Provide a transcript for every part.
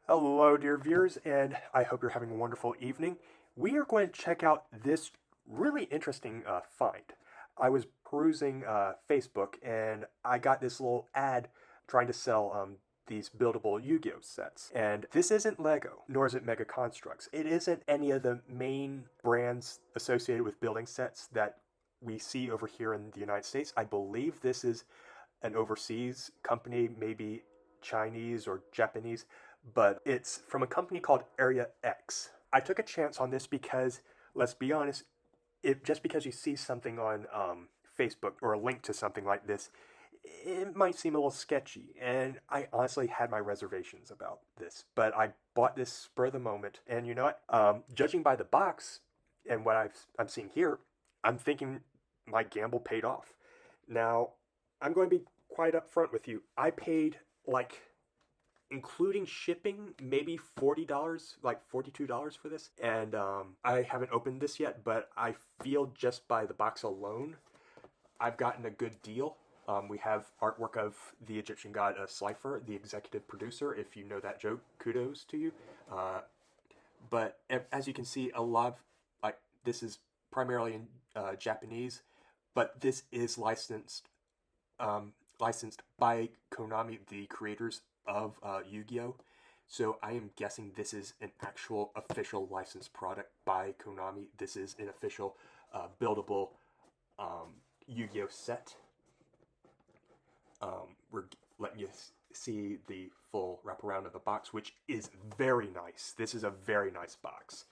Hello, dear viewers, and I hope you're having a wonderful evening. We are going to check out this really interesting find. I was perusing Facebook and I got this little ad trying to sell these buildable Yu-Gi-Oh sets. And this isn't Lego, nor is it Mega Construx. It isn't any of the main brands associated with building sets that we see over here in the United States. I believe this is an overseas company, maybe Chinese or Japanese, but it's from a company called Area X. I took a chance on this because, let's be honest, if just because you see something on Facebook or a link to something like this, it might seem a little sketchy. And I honestly had my reservations about this, but I bought this spur of the moment. And you know what? Judging by the box and what I'm seeing here, I'm thinking my gamble paid off. Now, I'm going to be quite upfront with you. I paid like, including shipping, maybe $40, like $42 for this. And I haven't opened this yet, but I feel just by the box alone, I've gotten a good deal. We have artwork of the Egyptian god Slifer, the executive producer. If you know that joke, kudos to you. But as you can see, a lot of like this is primarily in Japanese, but this is licensed by Konami, the creators of Yu-Gi-Oh. So I am guessing this is an actual official licensed product by Konami. This is an official buildable Yu-Gi-Oh set. We're letting you see the full wraparound of the box, which is very nice. This is a very nice box.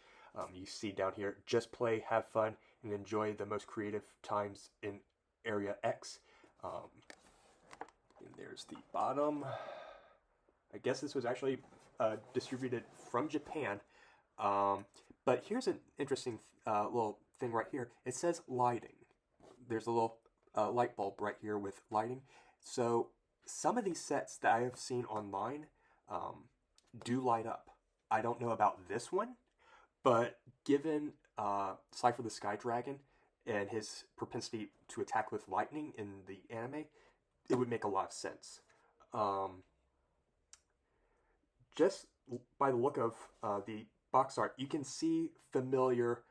You see down here, just play, have fun, and enjoy the most creative times in Area X. And there's the bottom. I guess this was actually distributed from Japan. But here's an interesting little thing right here. It says lighting. There's a little light bulb right here with lighting. So some of these sets that I have seen online do light up. I don't know about this one, but given Slifer the Sky Dragon and his propensity to attack with lightning in the anime, it would make a lot of sense. Just by the look of the box art, you can see familiar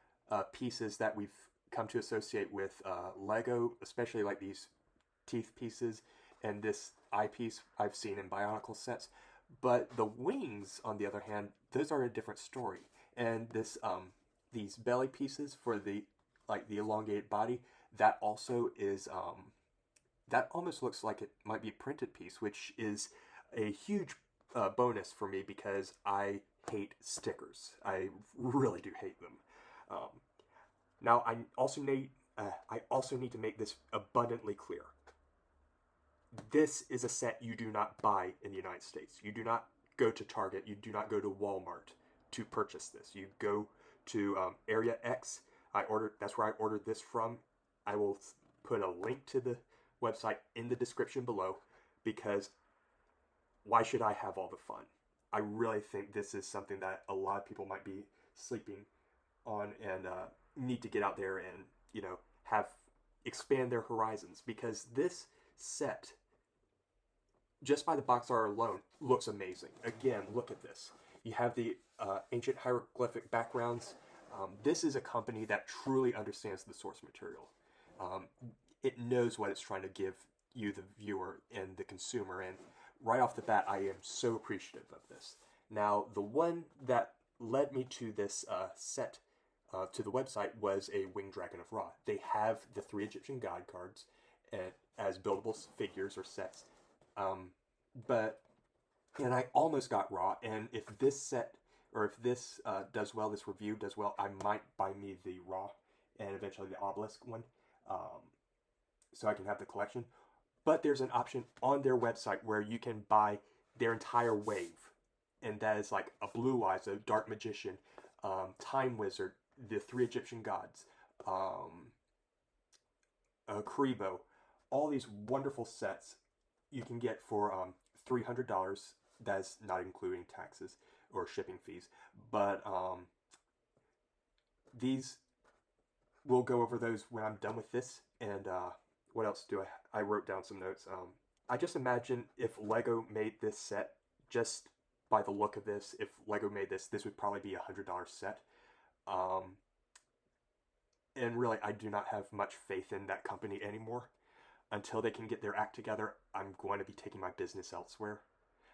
pieces that we've come to associate with Lego, especially like these teeth pieces and this eyepiece I've seen in Bionicle sets. But the wings, on the other hand, those are a different story. And this these belly pieces for the the elongated body, that also is that almost looks like it might be a printed piece, which is a huge bonus for me because I hate stickers. I really do hate them. Now I also need to make this abundantly clear. This is a set you do not buy in the United States. You do not go to Target. You do not go to Walmart to purchase this. You go to Area X. That's where I ordered this from. I will put a link to the website in the description below because why should I have all the fun? I really think this is something that a lot of people might be sleeping on and need to get out there and have expand their horizons because this set, just by the box art alone, looks amazing. Again, look at this. You have the ancient hieroglyphic backgrounds. This is a company that truly understands the source material. It knows what it's trying to give you, the viewer, and the consumer. And right off the bat, I am so appreciative of this. Now, the one that led me to this set, to the website, was a Winged Dragon of Ra. They have the 3 Egyptian god cards as buildable figures or sets. And I almost got Ra, and if this set, or if this does well, this review does well, I might buy me the Ra, and eventually the Obelisk one, so I can have the collection. But there's an option on their website where you can buy their entire wave, and that is like a Blue Eyes, a Dark Magician, Time Wizard, the 3 Egyptian gods, Kribo, all these wonderful sets you can get for $300. That's not including taxes or shipping fees. But these, we'll go over those when I'm done with this. And what else do I wrote down some notes. I just imagine if Lego made this set just by the look of this, if Lego made this, this would probably be $100 set. And really, I do not have much faith in that company anymore. Until they can get their act together, I'm going to be taking my business elsewhere.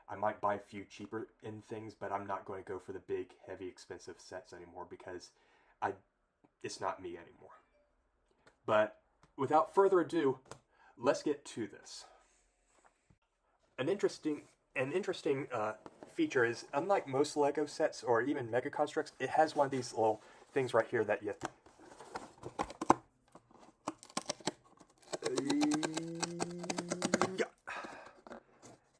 I might buy a few cheaper in things, but I'm not going to go for the big, heavy, expensive sets anymore because it's not me anymore. But without further ado, let's get to this. An interesting feature is, unlike most Lego sets or even Mega Constructs, it has one of these little things right here that you have to...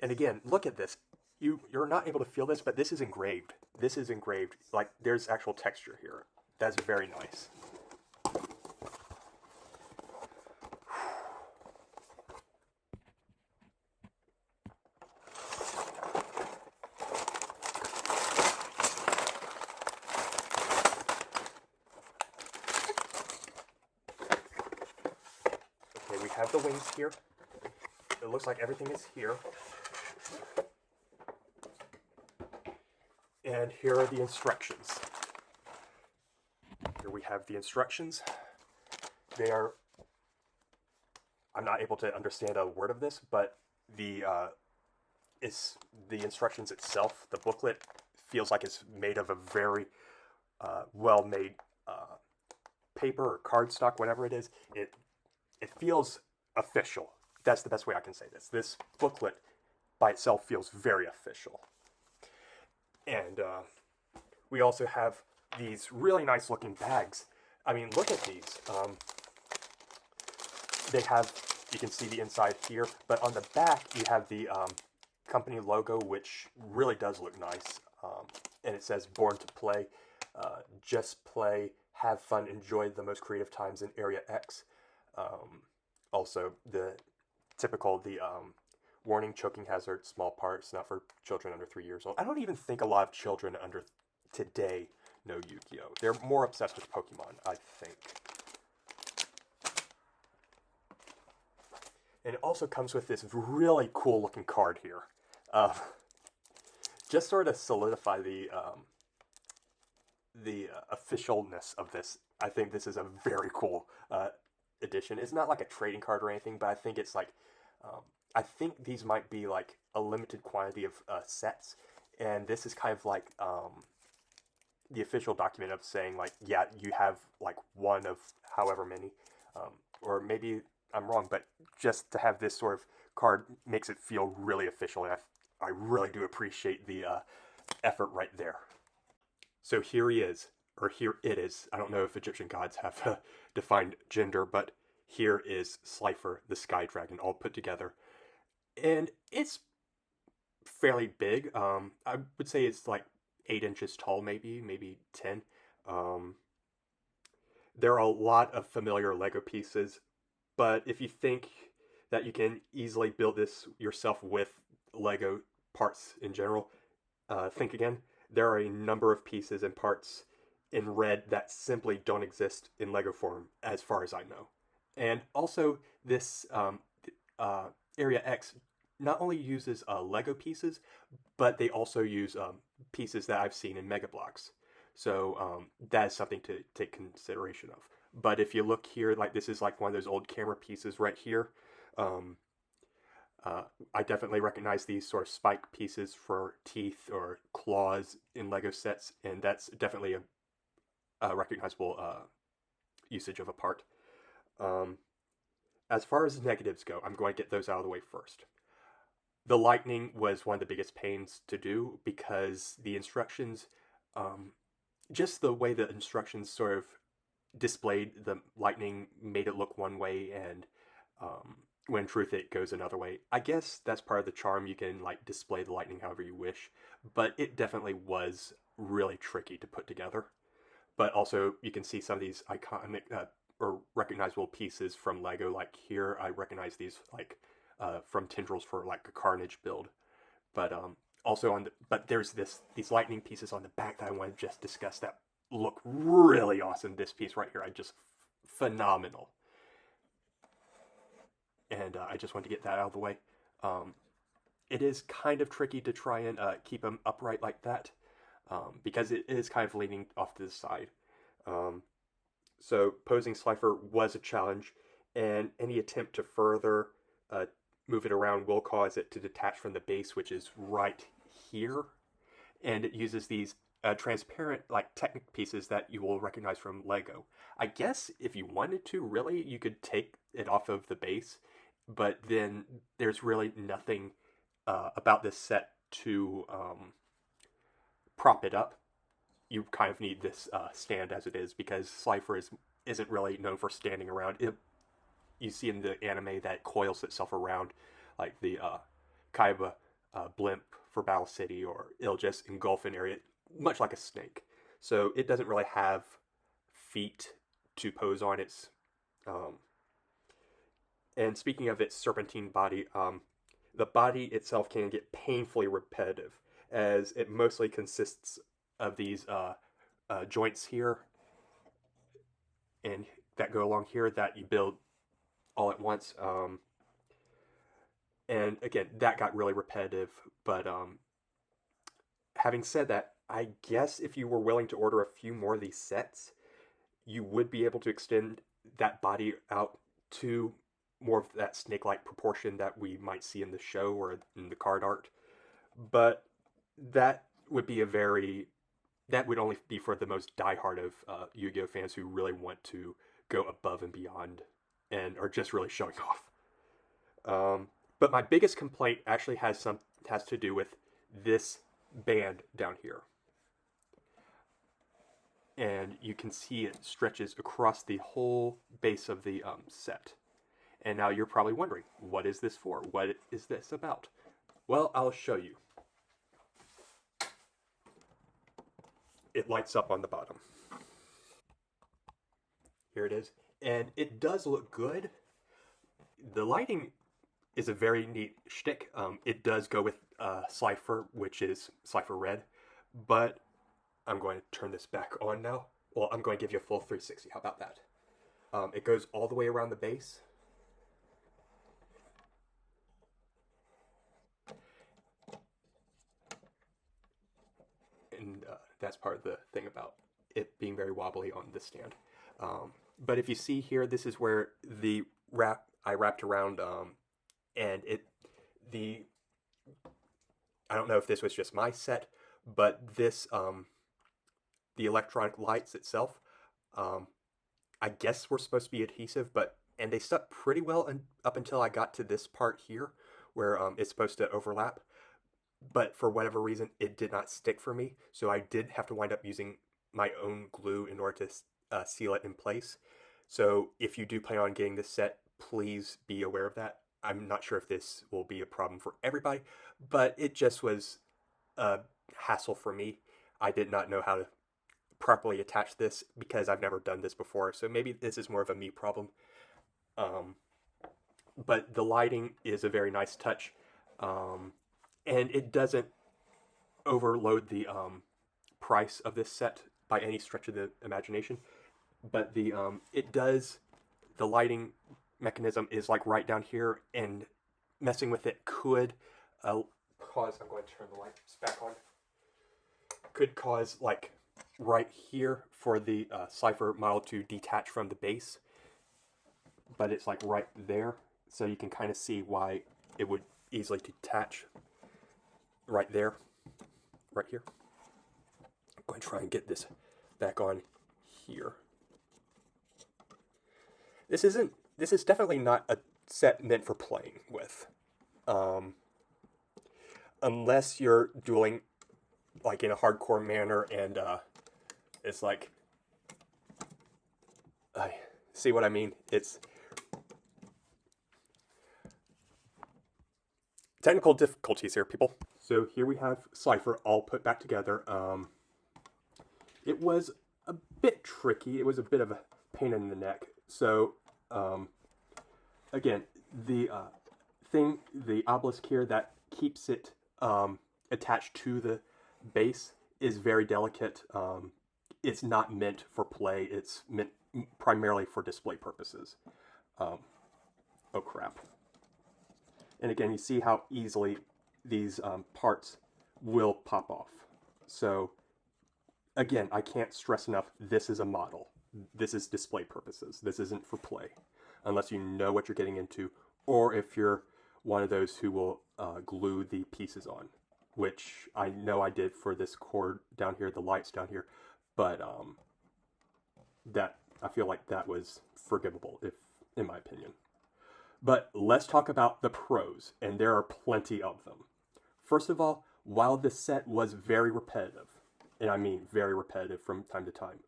And again, look at this. You're not able to feel this, but this is engraved. This is engraved. Like, there's actual texture here. That's very nice. Okay, we have the wings here. It looks like everything is here. And here are the instructions. Here we have the instructions. They are... I'm not able to understand a word of this, but the instructions itself, the booklet, feels like it's made of a very well-made paper or cardstock, whatever it is. It feels official. That's the best way I can say this. This booklet by itself feels very official. And we also have these really nice looking bags. I mean, look at these. They have, you can see the inside here, but on the back you have the company logo, which really does look nice. And it says "Born to Play," just play, have fun, enjoy the most creative times in Area X. Also, the typical, warning, choking hazard, small parts, not for children under 3 years old. I don't even think a lot of children under today know Yu-Gi-Oh! They're more obsessed with Pokemon, I think. And it also comes with this really cool looking card here. Just sort of solidify the officialness of this. I think this is a very cool edition. It's not like a trading card or anything, but I think it's like... I think these might be like a limited quantity of sets, and this is kind of like the official document of saying, like, yeah, you have like one of however many, or maybe I'm wrong, but just to have this sort of card makes it feel really official, and I really do appreciate the effort right there. So here he is, or here it is. I don't know if Egyptian gods have defined gender, but here is Slifer the Sky Dragon, all put together. And it's fairly big. I would say it's like 8 inches tall, maybe 10. There are a lot of familiar Lego pieces, but if you think that you can easily build this yourself with Lego parts in general, think again. There are a number of pieces and parts in red that simply don't exist in Lego form, as far as I know. And also, this Area X not only uses Lego pieces, but they also use pieces that I've seen in Mega Bloks. So that is something to take consideration of. But if you look here, like this is like one of those old camera pieces right here. I definitely recognize these sort of spike pieces for teeth or claws in Lego sets, and that's definitely a recognizable usage of a part. As far as negatives go, I'm going to get those out of the way first. The lightning was one of the biggest pains to do because the instructions, just the way the instructions sort of displayed the lightning made it look one way, and when in truth it goes another way. I guess that's part of the charm. You can like display the lightning however you wish, but it definitely was really tricky to put together. But also you can see some of these iconic or recognizable pieces from Lego. Like here, I recognize these like from Tendrils for like a Carnage build. But also but there's these lightning pieces on the back that I want to just discuss that look really awesome. This piece right here, phenomenal. And I just want to get that out of the way. it is kind of tricky to try and keep them upright like that, because it is kind of leaning off to the side. Um, so posing Slifer was a challenge, and any attempt to further uh, move it around will cause it to detach from the base, which is right here. And it uses these transparent, like, Technic pieces that you will recognize from Lego. I guess if you wanted to, really, you could take it off of the base, but then there's really nothing about this set to prop it up. You kind of need this stand as it is, because Slifer isn't really known for standing around. You see in the anime that it coils itself around, like the Kaiba blimp for Battle City, or it'll just engulf an area, much like a snake. So it doesn't really have feet to pose on. And speaking of its serpentine body, the body itself can get painfully repetitive, as it mostly consists of these joints here and that go along here that you build all at once. And again, that got really repetitive. But having said that, I guess if you were willing to order a few more of these sets, you would be able to extend that body out to more of that snake-like proportion that we might see in the show or in the card art. But that would be that would only be for the most diehard of Yu-Gi-Oh fans who really want to go above and beyond and are just really showing off. But my biggest complaint actually has to do with this band down here. And you can see it stretches across the whole base of the set. And now you're probably wondering, what is this for? What is this about? Well, I'll show you. It lights up on the bottom. Here it is. And it does look good. The lighting is a very neat shtick. It does go with Slifer, which is Slifer Red. But I'm going to turn this back on now. Well, I'm going to give you a full 360. How about that? It goes all the way around the base. And that's part of the thing about it being very wobbly on this stand. But if you see here, this is where I wrapped around, and I don't know if this was just my set, but this the electronic lights itself, I guess were supposed to be adhesive, and they stuck pretty well up until I got to this part here, where it's supposed to overlap. But for whatever reason, it did not stick for me, so I did have to wind up using my own glue in order to seal it in place. So if you do plan on getting this set, please be aware of that. I'm not sure if this will be a problem for everybody, but it just was a hassle for me. I did not know how to properly attach this because I've never done this before, so maybe this is more of a me problem. But the lighting is a very nice touch. And it doesn't overload the price of this set by any stretch of the imagination. But the lighting mechanism is like right down here, and messing with it could cause, I'm going to turn the lights back on, could cause like right here for the Slifer model to detach from the base. But it's like right there, so you can kind of see why it would easily detach. Right there, right here. I'm going to try and get this back on here. This is definitely not a set meant for playing with. Unless you're dueling like in a hardcore manner, and it's like, I see what I mean. It's technical difficulties here, people. So here we have Slifer all put back together. It was a bit tricky. It was a bit of a pain in the neck. So again, the obelisk here that keeps it attached to the base is very delicate. It's not meant for play. It's meant primarily for display purposes. Oh crap. And again, you see how easily these parts will pop off. So again, I can't stress enough, this is a model. This is display purposes. This isn't for play, unless you know what you're getting into, or if you're one of those who will glue the pieces on, which I know I did for this cord down here, the lights down here, but that I feel like that was forgivable, if in my opinion. But let's talk about the pros, and there are plenty of them. First of all, while this set was very repetitive, and I mean very repetitive from time to time,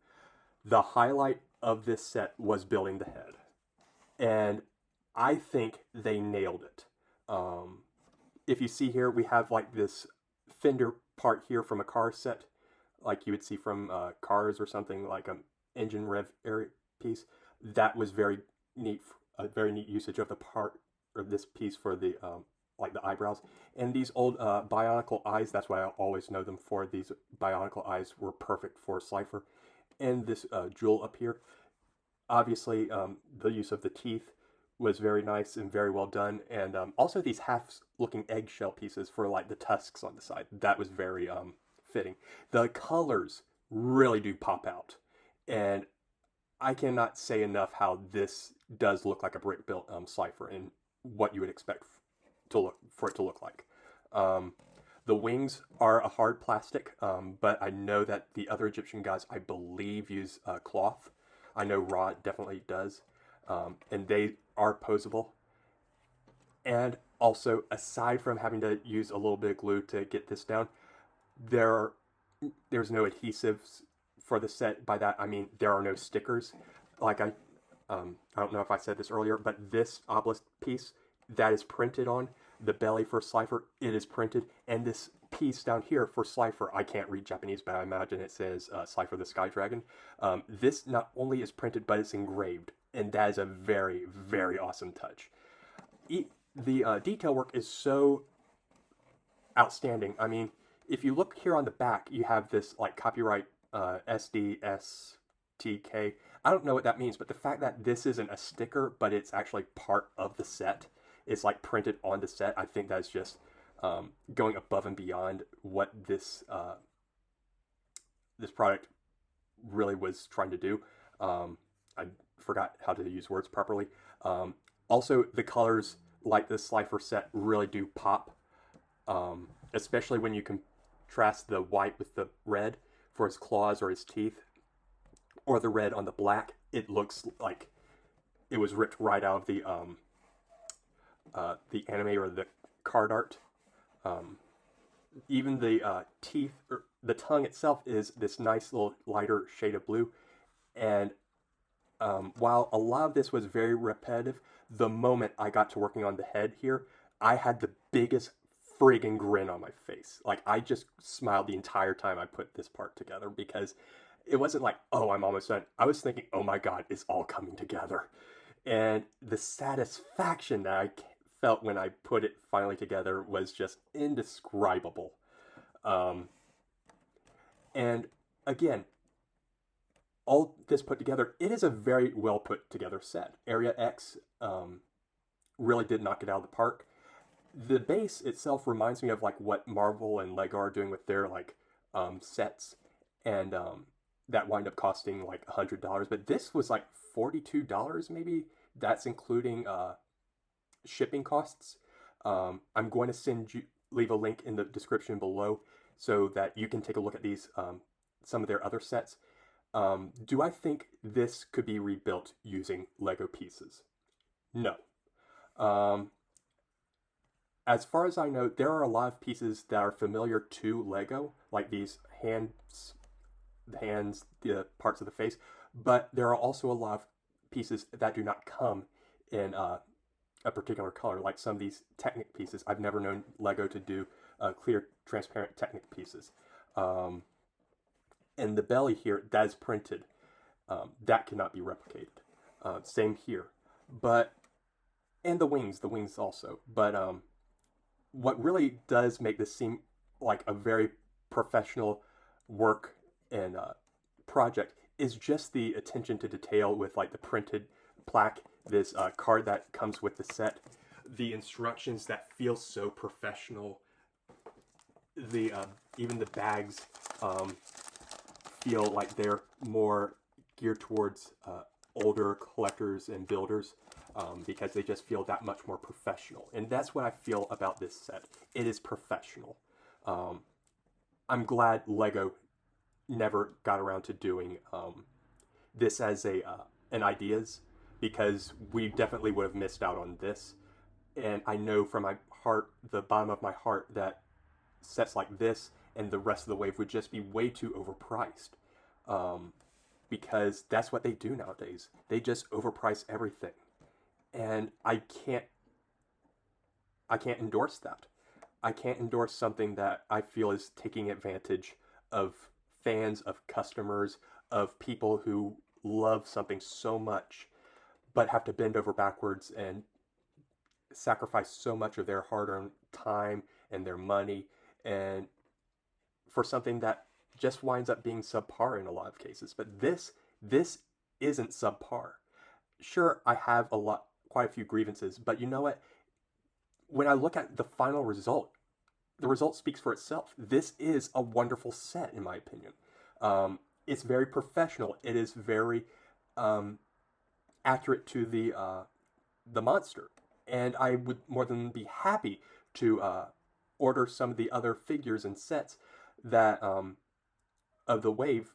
the highlight of this set was building the head. And I think they nailed it. If you see here, we have like this fender part here from a car set, like you would see from Cars or something, like an engine rev area piece. That was very neat, a very neat usage of the part, or this piece for the like the eyebrows. And these old bionicle eyes, that's why I always know them for. These bionicle eyes were perfect for Slifer. And this jewel up here, obviously the use of the teeth was very nice and very well done. And also these half-looking eggshell pieces for like the tusks on the side. That was very fitting. The colors really do pop out. And I cannot say enough how this does look like a brick-built Slifer and what you would expect for it to look like. The wings are a hard plastic, but I know that the other Egyptian gods, I believe, use cloth. I know Ra definitely does, and they are posable. And also, aside from having to use a little bit of glue to get this down, there's no adhesives for the set. By that I mean there are no stickers. Like I don't know if I said this earlier, but this obelisk piece that is printed on the belly for Slifer, it is printed, and this piece down here for Slifer, I can't read Japanese, but I imagine it says Slifer the Sky Dragon. This not only is printed, but it's engraved, and that is a very, very awesome touch. The detail work is so outstanding. I mean, if you look here on the back, you have this like copyright SDSTK. I don't know what that means, but the fact that this isn't a sticker, but it's actually part of the set, it's like printed on the set, I think that's just going above and beyond what this this product really was trying to do. I forgot how to use words properly. Also, the colors, like this Slifer set, really do pop, especially when you contrast the white with the red for his claws or his teeth, or the red on the black. It looks like it was ripped right out of the anime or the card art. Even the teeth, or the tongue itself, is this nice little lighter shade of blue. And while a lot of this was very repetitive, the moment I got to working on the head here, I had the biggest friggin' grin on my face. Like, I just smiled the entire time I put this part together, because it wasn't like, oh, I'm almost done. I was thinking, oh my god, it's all coming together. And the satisfaction that I felt when I put it finally together was just indescribable. And again, all this put together, it is a very well put together set. Area X really did knock it out of the park. The base itself reminds me of like what Marvel and Lego are doing with their like sets, and that wind up costing like $100. But this was like $42 maybe. That's including shipping costs. I'm going to leave a link in the description below so that you can take a look at these, some of their other sets. Do I think this could be rebuilt using Lego pieces? No. As far as I know, there are a lot of pieces that are familiar to Lego, like these hands, the parts of the face, but there are also a lot of pieces that do not come in a particular color, like some of these Technic pieces. I've never known Lego to do clear, transparent Technic pieces. And the belly here, that is printed. That cannot be replicated. Same here. And the wings also. But what really does make this seem like a very professional work and project is just the attention to detail with like the printed plaque, this card that comes with the set, the instructions that feel so professional, the even the bags feel like they're more geared towards older collectors and builders because they just feel that much more professional. And that's what I feel about this set. It is professional. I'm glad Lego never got around to doing this as an ideas, because we definitely would have missed out on this. And I know from my heart, the bottom of my heart, that sets like this and the rest of the wave would just be way too overpriced. Because that's what they do nowadays. They just overprice everything. And I can't endorse that. I can't endorse something that I feel is taking advantage of fans, of customers, of people who love something so much but have to bend over backwards and sacrifice so much of their hard-earned time and their money, and for something that just winds up being subpar in a lot of cases. But this isn't subpar. Sure, I have quite a few grievances, but you know what? When I look at the final result, the result speaks for itself. This is a wonderful set, in my opinion. It's very professional. It is very accurate to the monster, and I would more than be happy to order some of the other figures and sets that of the wave,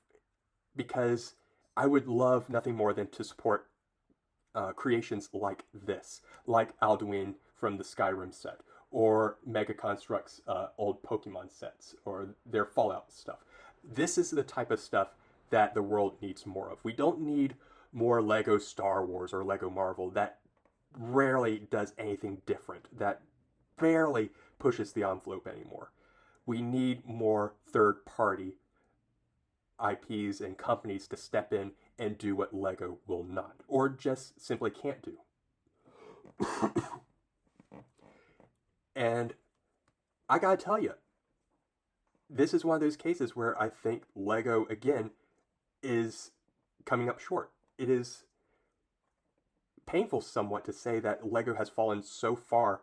because I would love nothing more than to support creations like this, like Alduin from the Skyrim set, or Mega Construx old Pokemon sets, or their Fallout stuff. This is the type of stuff that the world needs more of. We don't need more Lego Star Wars or Lego Marvel that rarely does anything different, that barely pushes the envelope anymore. We need more third-party IPs and companies to step in and do what Lego will not, or just simply can't do. And I gotta tell you, this is one of those cases where I think Lego, again, is coming up short. It is painful somewhat to say that Lego has fallen so far,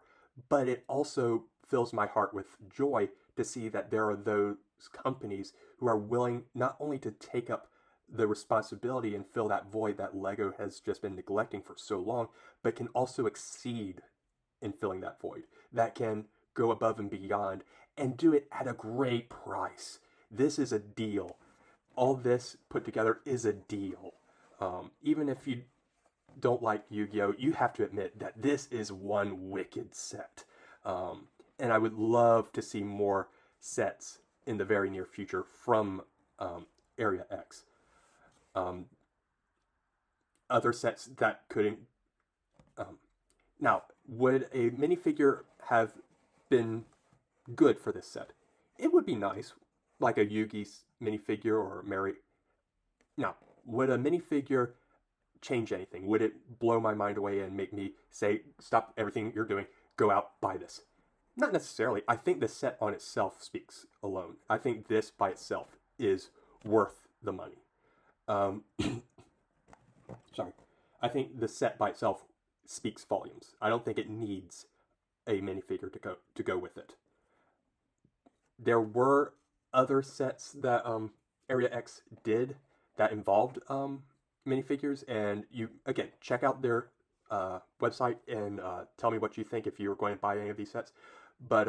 but it also fills my heart with joy to see that there are those companies who are willing not only to take up the responsibility and fill that void that Lego has just been neglecting for so long, but can also exceed in filling that void, that can go above and beyond and do it at a great price. This is a deal. All this put together is a deal. Even if you don't like Yu-Gi-Oh, you have to admit that this is one wicked set. And I would love to see more sets in the very near future from Area X. Other sets that couldn't... now, would a minifigure have been good for this set? It would be nice, like a Yugi's minifigure or Mary. Now, would a minifigure change anything? Would it blow my mind away and make me say, stop everything you're doing, go out, buy this? Not necessarily. I think the set on itself speaks alone. I think this by itself is worth the money. Sorry. I think the set by itself speaks volumes. I don't think it needs a minifigure to go with it. There were other sets that Area X did that involved minifigures, and you, again, check out their website and tell me what you think if you were going to buy any of these sets. But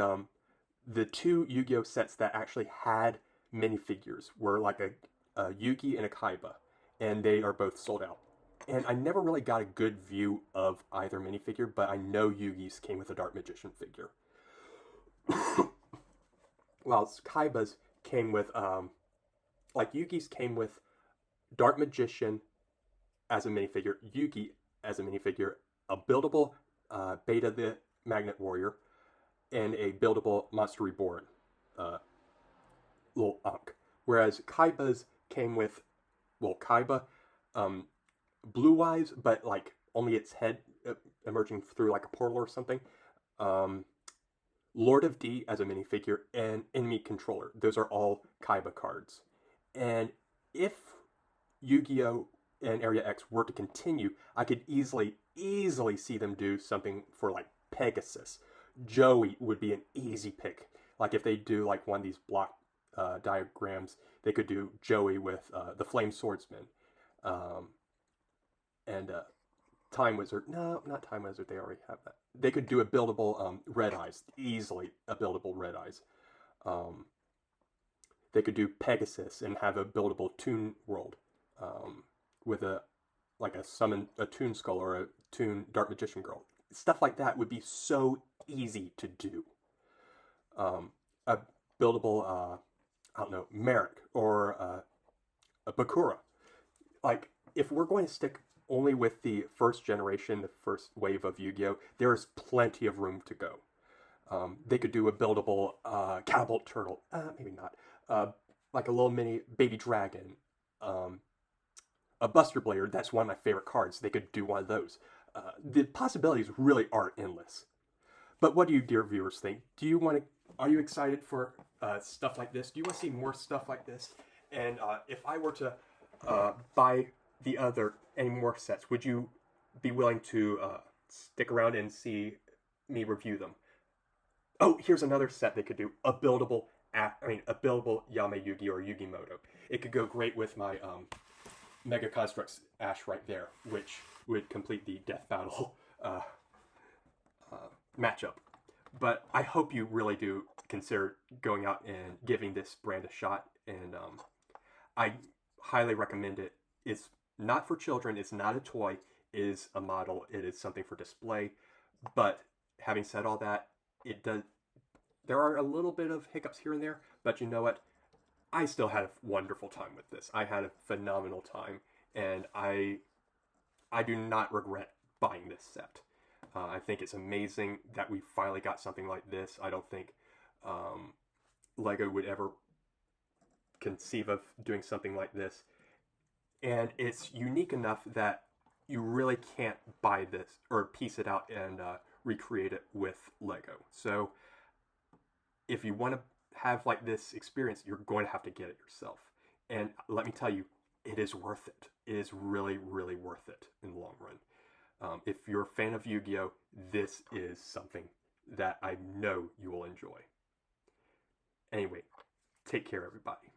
the two Yu-Gi-Oh sets that actually had minifigures were like a Yugi and a Kaiba, and they are both sold out. And I never really got a good view of either minifigure, but I know Yugi's came with a Dark Magician figure. While Kaiba's came with, like Yugi's came with Dark Magician as a minifigure, Yugi as a minifigure, a buildable Beta the Magnet Warrior, and a buildable Monster Reborn little Unk. Whereas Kaiba's came with, well, Kaiba, blue eyes, but like only its head emerging through like a portal or something. Lord of D as a minifigure, and Enemy Controller. Those are all Kaiba cards. And if Yu-Gi-Oh! And Area X were to continue, I could easily see them do something for like Pegasus. Joey would be an easy pick. Like if they do like one of these block diagrams, they could do Joey with the Flame Swordsman, um, and Time Wizard. No, not Time Wizard. They already have that. They could do a buildable Red Eyes, easily a buildable Red Eyes. Um, they could do Pegasus and have a buildable Toon World with a like a Toon Skull or a Toon Dark Magician Girl. Stuff like that would be so easy to do. A buildable I don't know, Merrick or a Bakura. Like if we're going to stick only with the first generation, the first wave of Yu-Gi-Oh, there is plenty of room to go. They could do a buildable Catapult Turtle, maybe not, like a little mini Baby Dragon, a Buster Blader. That's one of my favorite cards. They could do one of those. The possibilities really are endless. But what do you, dear viewers, think? Do you want to? Are you excited for stuff like this? Do you want to see more stuff like this? And if I were to buy any more sets, would you be willing to stick around and see me review them? Oh, here's another set they could do: a buildable Yame Yugi or Yugi Moto. It could go great with my Mega Construx Ash right there, which would complete the Death Battle matchup. But I hope you really do consider going out and giving this brand a shot, and I highly recommend it. It's not for children, it's not a toy, it is a model, it is something for display. But having said all that, there are a little bit of hiccups here and there, but you know what? I still had a wonderful time with this. I had a phenomenal time, and I do not regret buying this set. I think it's amazing that we finally got something like this. I don't think Lego would ever conceive of doing something like this. And it's unique enough that you really can't buy this or piece it out and recreate it with Lego. So if you want to have like this experience, you're going to have to get it yourself. And let me tell you, it is worth it. It is really, really worth it in the long run. If you're a fan of Yu-Gi-Oh, this is something that I know you will enjoy. Anyway, take care, everybody.